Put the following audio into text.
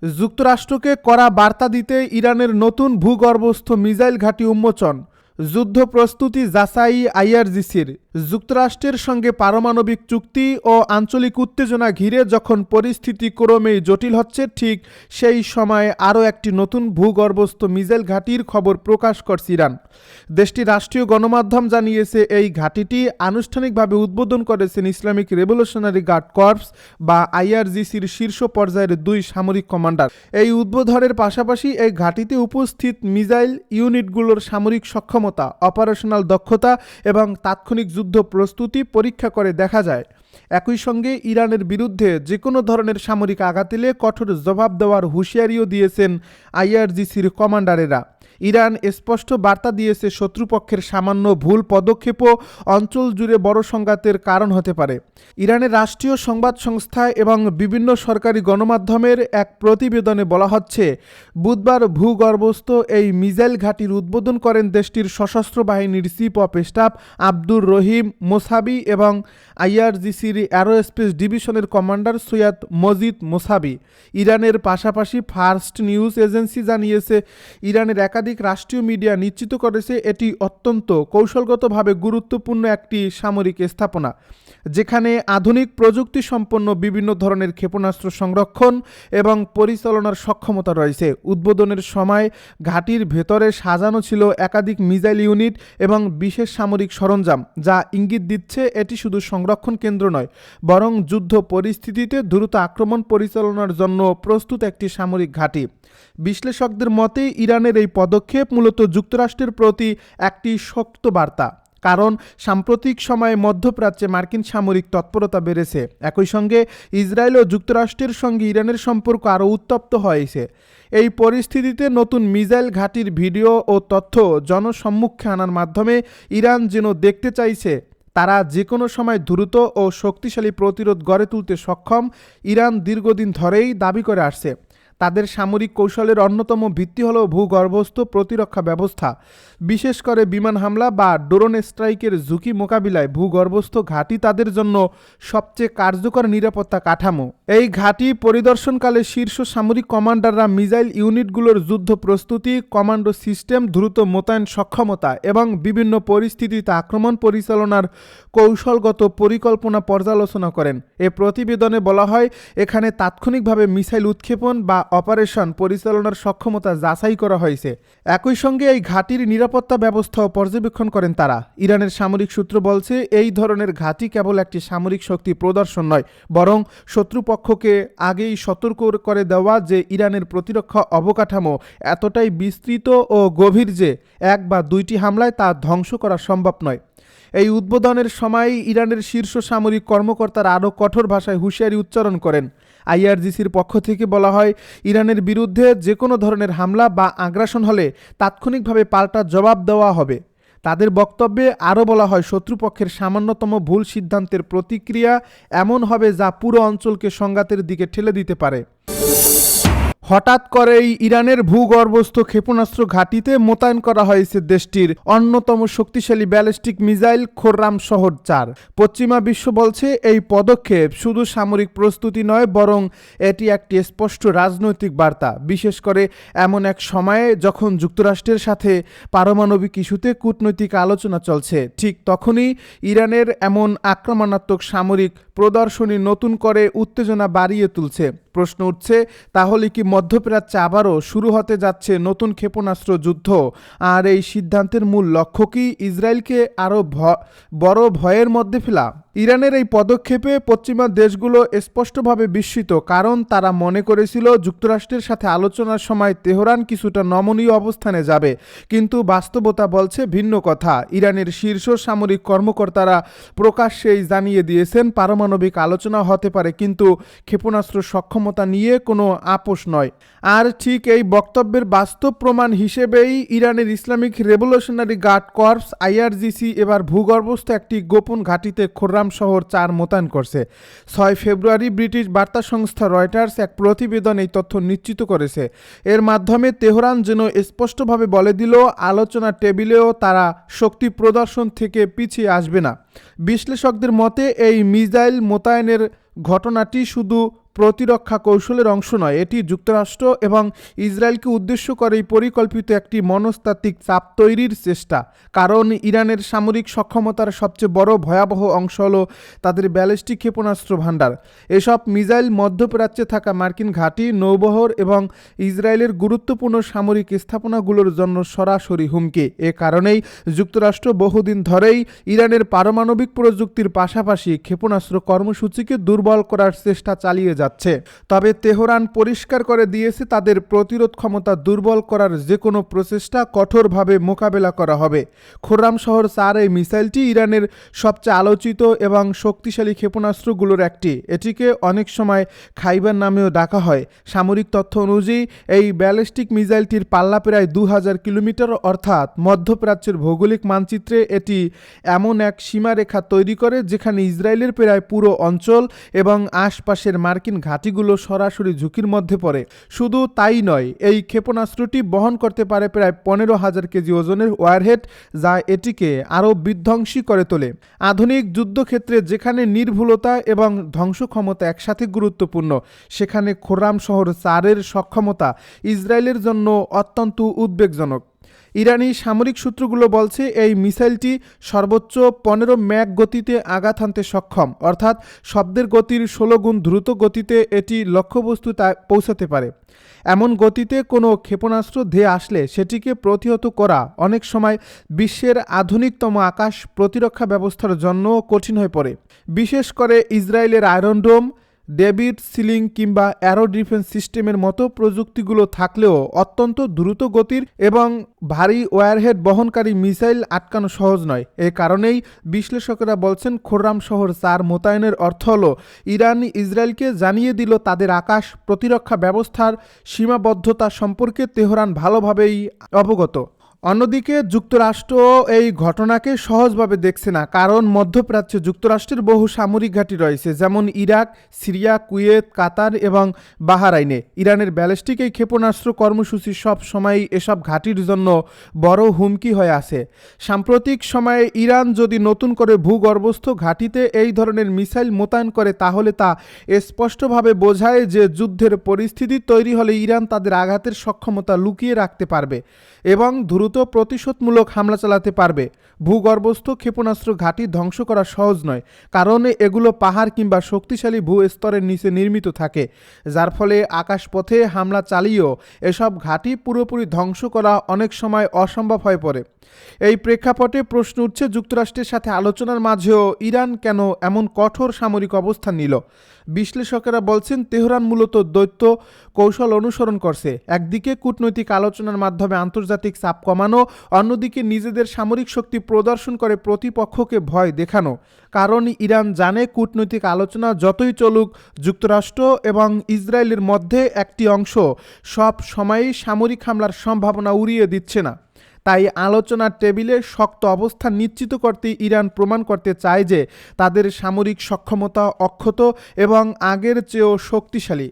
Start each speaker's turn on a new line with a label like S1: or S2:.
S1: যুক্তরাষ্ট্রকে কড়া বার্তা দিতে ইরানের নতুন ভূগর্ভস্থ মিসাইল ঘাঁটি উন্মোচন। যুদ্ধ প্রস্তুতি যাচাই আইআরজিসির। যুক্তরাষ্ট্রের সঙ্গে পারমাণবিক চুক্তি ও আঞ্চলিক উত্তেজনা ঘিরে যখন পরিস্থিতি ক্রমেই জটিল হচ্ছে, ঠিক সেই সময়ে আরও একটি নতুন ভূগর্ভস্থ মিসাইল ঘাঁটির খবর প্রকাশ করছে ইরান। দেশটির রাষ্ট্রীয় গণমাধ্যম জানিয়েছে, এই ঘাঁটিটি আনুষ্ঠানিকভাবে উদ্বোধন করেছেন ইসলামিক রেভলিউশনারি গার্ড কর্পস বা আইআরজিসির শীর্ষ পর্যায়ের দুই সামরিক কমান্ডার। এই উদ্বোধনের পাশাপাশি এই ঘাঁটিতে উপস্থিত মিসাইল ইউনিটগুলোর সামরিক সক্ষমতা, অপারেশনাল দক্ষতা এবং তাৎক্ষণিক যুদ্ধ প্রস্তুতি পরীক্ষা করে দেখা যায়। একই সঙ্গে ইরানের বিরুদ্ধে যে কোনো ধরনের সামরিক আঘাত এলে কঠোর জবাব দেওয়ার হুঁশিয়ারিও দিয়েছেন আইআরজিসির কমান্ডারেরা। ইরান স্পষ্ট বার্তা দিয়েছে, শত্রুপক্ষের সামান্য ভুল পদক্ষেপও অঞ্চল জুড়ে বড় সংঘাতের কারণ হতে পারে। ইরানের রাষ্ট্রীয় সংবাদ সংস্থা এবং বিভিন্ন সরকারি গণমাধ্যমের এক প্রতিবেদনে বলা হচ্ছে, বুধবার ভূগর্ভস্থ এই মিসাইল ঘাঁটির উদ্বোধন করেন দেশটির সশস্ত্র বাহিনীর chief of staff Abdur Rahim মোসাবি এবং আইআরজিসির অ্যারোস্পেস ডিভিশনের কমান্ডার সৈয়দ মজিদ মোসাবি। ইরানের পাশাপাশি ফার্স্ট নিউজ এজেন্সি জানিয়েছে, ইরানের একাধিক রাষ্ট্রীয় মিডিয়া নিশ্চিত করেছে এটি অত্যন্ত কৌশলগতভাবে গুরুত্বপূর্ণ একটি সামরিক স্থাপনা, যেখানে আধুনিক প্রযুক্তি সম্পন্ন বিভিন্ন ধরনের ক্ষেপণাস্ত্র সংরক্ষণ এবং পরিচালনার সক্ষমতা রয়েছে। উদ্বোধনের সময় ঘাঁটির ভেতরে সাজানো ছিল একাধিক মিসাইল ইউনিট এবং বিশেষ সামরিক সরঞ্জাম, যা ইঙ্গিত দিচ্ছে এটি শুধু সংরক্ষণ কেন্দ্র নয়, বরং যুদ্ধ পরিস্থিতিতে দ্রুত আক্রমণ পরিচালনার জন্য প্রস্তুত একটি সামরিক ঘাঁটি। বিশ্লেষকদের মতে ইরানের এই পদক্ষেপ মূলত যুক্তরাষ্ট্রের প্রতি একটি শক্ত বার্তা, কারণ সাম্প্রতিক সময়ে মধ্যপ্রাচ্যে মার্কিন সামরিক তৎপরতা বেড়েছে। একই সঙ্গে ইসরায়েল ও যুক্তরাষ্ট্রের সঙ্গে ইরানের সম্পর্ক আরও উত্তপ্ত হয়েছে। এই পরিস্থিতিতে নতুন মিসাইল ঘাঁটির ভিডিও ও তথ্য জনসম্মুখে আনার মাধ্যমে ইরান যেন দেখতে চাইছে তারা যে কোনো সময় দ্রুত ও শক্তিশালী প্রতিরোধ গড়ে তুলতে সক্ষম। ইরান দীর্ঘদিন ধরেই দাবি করে আসছে, তাদের সামরিক কৌশলের অন্যতম ভিত্তি হল ভূগর্ভস্থ প্রতিরক্ষা ব্যবস্থা। বিশেষ করে বিমান হামলা বা ড্রোন স্ট্রাইকের ঝুঁকি মোকাবিলায় ভূগর্ভস্থ ঘাঁটি তাদের জন্য সবচেয়ে কার্যকর নিরাপত্তা কাঠামো। এই ঘাঁটি পরিদর্শনকালে শীর্ষ সামরিক কমান্ডাররা মিসাইল ইউনিটগুলোর যুদ্ধ প্রস্তুতি, কমান্ডো সিস্টেম, দ্রুত মোতায়েন সক্ষমতা এবং বিভিন্ন পরিস্থিতিতে আক্রমণ পরিচালনার কৌশলগত পরিকল্পনা পর্যালোচনা করেন। এ প্রতিবেদনে বলা হয়, এখানে তাৎক্ষণিকভাবে মিসাইল উৎক্ষেপণ বা অপারেশন পরিচালনার সক্ষমতা যাচাই করা হয়েছে। একই সঙ্গে এই ঘাঁটির নিরাপত্তা ব্যবস্থাও পর্যবেক্ষণ করেন তারা। ইরানের সামরিক সূত্র বলছে, এই ধরনের ঘাঁটি কেবল একটি সামরিক শক্তি প্রদর্শন নয়, বরং শত্রুপক্ষকে আগেই সতর্ক করে দেওয়া যে ইরানের প্রতিরক্ষা অবকাঠামো এতটাই বিস্তৃত ও গভীর যে এক বা দুইটি হামলায় তা ধ্বংস করা সম্ভব নয়। এই উদ্বোধনের সময় ইরানের শীর্ষ সামরিক কর্মকর্তারা আরও কঠোর ভাষায় হুঁশিয়ারি উচ্চারণ করেন। আইআরজিসির পক্ষ থেকে বলা হয়, ইরানের বিরুদ্ধে যে কোনো ধরনের হামলা বা আগ্রাসন হলে তাৎক্ষণিকভাবে পাল্টা জবাব দেওয়া হবে। তাদের বক্তব্যে আরও বলা হয়, শত্রুপক্ষের সামান্যতম ভুল সিদ্ধান্তের প্রতিক্রিয়া এমন হবে যা পুরো অঞ্চলকে সংঘাতের দিকে ঠেলে দিতে পারে। হঠাৎ করেই ইরানের ভূগর্ভস্থ ক্ষেপণাস্ত্র ঘাঁটিতে মোতায়েন করা হয়েছে দেশটির অন্যতম শক্তিশালী ব্যালিস্টিক মিসাইল খোররাম শহর 4। পশ্চিমা বিশ্ব বলছে, এই পদক্ষেপ শুধু সামরিক প্রস্তুতি নয়, বরং এটি একটি স্পষ্ট রাজনৈতিক বার্তা, বিশেষ করে এমন এক সময়ে যখন যুক্তরাষ্ট্রের সাথে পারমাণবিক ইস্যুতে কূটনৈতিক আলোচনা চলছে। ঠিক তখনই ইরানের এমন আক্রমণাত্মক সামরিক প্রদর্শনী নতুন করে উত্তেজনা বাড়িয়ে তুলছে। প্রশ্ন উঠছে, তাহলে কি মধ্যপ্রাচ্যে আবারও শুরু হতে যাচ্ছে নতুন ক্ষেপণাস্ত্র যুদ্ধ? আর এই সিদ্ধান্তের মূল লক্ষ্য কি ইসরায়েলকে আরও বড় ভয়ের মধ্যে ফেলা? ইরানের এই পদক্ষেপে পশ্চিমা দেশগুলো স্পষ্টভাবে বিস্মিত, কারণ তারা মনে করেছিল যুক্তরাষ্ট্রের সাথে আলোচনার সময় তেহরান কিছুটা নমনীয় অবস্থানে যাবে, কিন্তু বাস্তবতা বলছে ভিন্ন কথা। ইরানের শীর্ষ সামরিক কর্মকর্তারা প্রকাশ্যেই জানিয়ে দিয়েছেন, পারমাণবিক আলোচনা হতে পারে, কিন্তু ক্ষেপণাস্ত্র সক্ষমতা নিয়ে কোনো আপোষ নয়। আর ঠিক এই বক্তব্যের বাস্তব প্রমাণ হিসেবেই ইরানের Islamic revolutionary guard corps IRGC এবার ভূগর্ভস্থ একটি গোপন ঘাঁটিতে খোররাম শহর 4 মোতায়েন করছে। 6 ফেব্রুয়ারি ব্রিটিশ বার্তা সংস্থা রয়টার্স এক প্রতিবেদন এই তথ্য নিশ্চিত করেছে। এর মাধ্যমে তেহরান যেন স্পষ্টভাবে বলে দিল, আলোচনা টেবিলেও তারা শক্তি প্রদর্শন থেকে পিছিয়ে আসবে না। বিশ্লেষকদের মতে এই মিসাইল মোতায়েনের ঘটনাটি শুধু প্রতিরক্ষা কৌশলের অংশ নয়, এটি যুক্তরাষ্ট্র এবং ইসরায়েলকে উদ্দেশ্য করেই পরিকল্পিত একটি মনস্তাত্ত্বিক চাপ তৈরির চেষ্টা। কারণ ইরানের সামরিক সক্ষমতার সবচেয়ে বড় ভয়াবহ অংশ হল তাদের ব্যালিস্টিক ক্ষেপণাস্ত্র ভাণ্ডার। এসব মিসাইল মধ্যপ্রাচ্যে থাকা মার্কিন ঘাঁটি, নৌবহর এবং ইসরায়েলের গুরুত্বপূর্ণ সামরিক স্থাপনাগুলোর জন্য সরাসরি হুমকি। এ কারণেই যুক্তরাষ্ট্র বহুদিন ধরেই ইরানের পারমাণবিক প্রযুক্তির পাশাপাশি ক্ষেপণাস্ত্র কর্মসূচিকে দুর্বল করার চেষ্টা চালিয়ে যাচ্ছে। তবে তেহরান পরিষ্কার করে দিয়েছে তাদের প্রতিরোধ ক্ষমতা দুর্বল করার যে কোনো প্রচেষ্টা কঠোরভাবে মোকাবেলা করা হবে। খোররাম শহর 4 এই মিসাইলটি ইরানের সবচেয়ে আলোচিত এবং শক্তিশালী ক্ষেপণাস্ত্রগুলোর একটি। এটিকে অনেক সময় খাইবার নামেও ডাকা হয়। সামরিক তথ্য অনুযায়ী এই ব্যালিস্টিক মিসাইলটির পাল্লা প্রায় 2000 কিলোমিটার, অর্থাৎ মধ্যপ্রাচ্যের ভৌগোলিক মানচিত্রে এটি এমন এক সীমারেখা তৈরি করে যেখানে ইসরায়েলের প্রায় পুরো অঞ্চল এবং আশপাশের মার্কিন ঘাঁটিগুলো সরাসরি ঝুঁকির মধ্যে পড়ে। শুধু তাই নয়, এই ক্ষেপণাস্ত্রটি বহন করতে পারে প্রায় 15,000 কেজি ওজনের ওয়ারহেড, যা এটিকে আরও বিধ্বংসী করে তোলে। আধুনিক যুদ্ধক্ষেত্রে যেখানে নির্ভুলতা এবং ধ্বংস ক্ষমতা একসাথে গুরুত্বপূর্ণ, সেখানে খোররাম শহর 4 সক্ষমতা ইসরায়েলের জন্য অত্যন্ত উদ্বেগজনক। ইরানি সামরিক সূত্রগুলো বলছে এই মিসাইলটি সর্বোচ্চ 15 ম্যাক গতিতে আঘাত হানতে সক্ষম, অর্থাৎ শব্দের গতির 16 গুণ দ্রুত গতিতে এটি লক্ষ্যবস্তুতে পৌঁছাতে পারে। এমন গতিতে কোনো ক্ষেপণাস্ত্র ধেয়ে আসলে সেটিকে প্রতিহত করা অনেক সময় বিশ্বের আধুনিকতম আকাশ প্রতিরক্ষা ব্যবস্থার জন্য কঠিন হয়ে পড়ে। বিশেষ করে ইসরায়েলের আয়রন ডোম, ডেভিড সিলিং কিংবা অ্যারো ডিফেন্স সিস্টেমের মতো প্রযুক্তিগুলো থাকলেও অত্যন্ত দ্রুত গতির এবং ভারী ওয়ারহেড বহনকারী মিসাইল আটকানো সহজ নয়। এ কারণেই বিশ্লেষকেরা বলছেন খোররাম শহর 4 মোতায়েনের অর্থ হল ইরান ইসরায়েলকে জানিয়ে দিল তাদের আকাশ প্রতিরক্ষা ব্যবস্থার সীমাবদ্ধতা সম্পর্কে তেহরান ভালোভাবেই অবগত। অন্যদিকে যুক্তরাষ্ট্র এই ঘটনাকে সহজভাবে দেখছে না, কারণ মধ্যপ্রাচ্যে যুক্তরাষ্ট্রের বহু সামরিক ঘাঁটি রয়েছে, যেমন ইরাক, সিরিয়া, কুয়েত, কাতার এবং বাহরাইনে। ইরানের ব্যালিস্টিক এই ক্ষেপণাস্ত্র কর্মসূচি সব সময়ই এসব ঘাঁটির জন্য বড় হুমকি হয়ে আছে। সাম্প্রতিক সময়ে ইরান যদি নতুন করে ভূগর্ভস্থ ঘাঁটিতে এই ধরনের মিসাইল মোতায়েন করে, তাহলে তা স্পষ্টভাবে বোঝায় যে যুদ্ধের পরিস্থিতি তৈরি হলে ইরান তাদের আঘাতের সক্ষমতা লুকিয়ে রাখতে পারবে এবং দ্রুত প্রতিশোধমূলক হামলা চালাতে পারবে। ভূগর্ভস্থ ক্ষেপণাস্ত্র ঘাঁটি ধ্বংস করা সহজ নয়, কারণ এগুলো পাহাড় কিংবা শক্তিশালী ভূস্তরের নিচে নির্মিত থাকে, যার ফলে আকাশপথে হামলা চালিয়েও এসব ঘাঁটি পুরোপুরি ধ্বংস করা অনেক সময় অসম্ভব হয়ে পড়ে। এই প্রেক্ষাপটে প্রশ্ন উঠছে, যুক্তরাষ্ট্রের সাথে আলোচনার মাঝেও ইরান কেন এমন কঠোর সামরিক অবস্থান নিল? বিশ্লেষকেরা বলছেন তেহরান মূলত দ্বৈত কৌশল অনুসরণ করছে। একদিকে কূটনৈতিক আলোচনার মাধ্যমে আন্তর্জাতিক চাপ কমানো, অন্যদিকে নিজেদের সামরিক শক্তি প্রদর্শন করে প্রতিপক্ষকে ভয় দেখানো। কারণ ইরান জানে কূটনৈতিক আলোচনা যতই চলুক, যুক্তরাষ্ট্র এবং ইসরায়েলের মধ্যে একটি অংশ সব সময়ই সামরিক হামলার সম্ভাবনা উড়িয়ে দিচ্ছে না। তাই আলোচনার টেবিলে শক্ত অবস্থান নিশ্চিত করতে ইরান প্রমাণ করতে চায় যে তাদের সামরিক সক্ষমতা অক্ষত এবং আগের চেয়েও শক্তিশালী।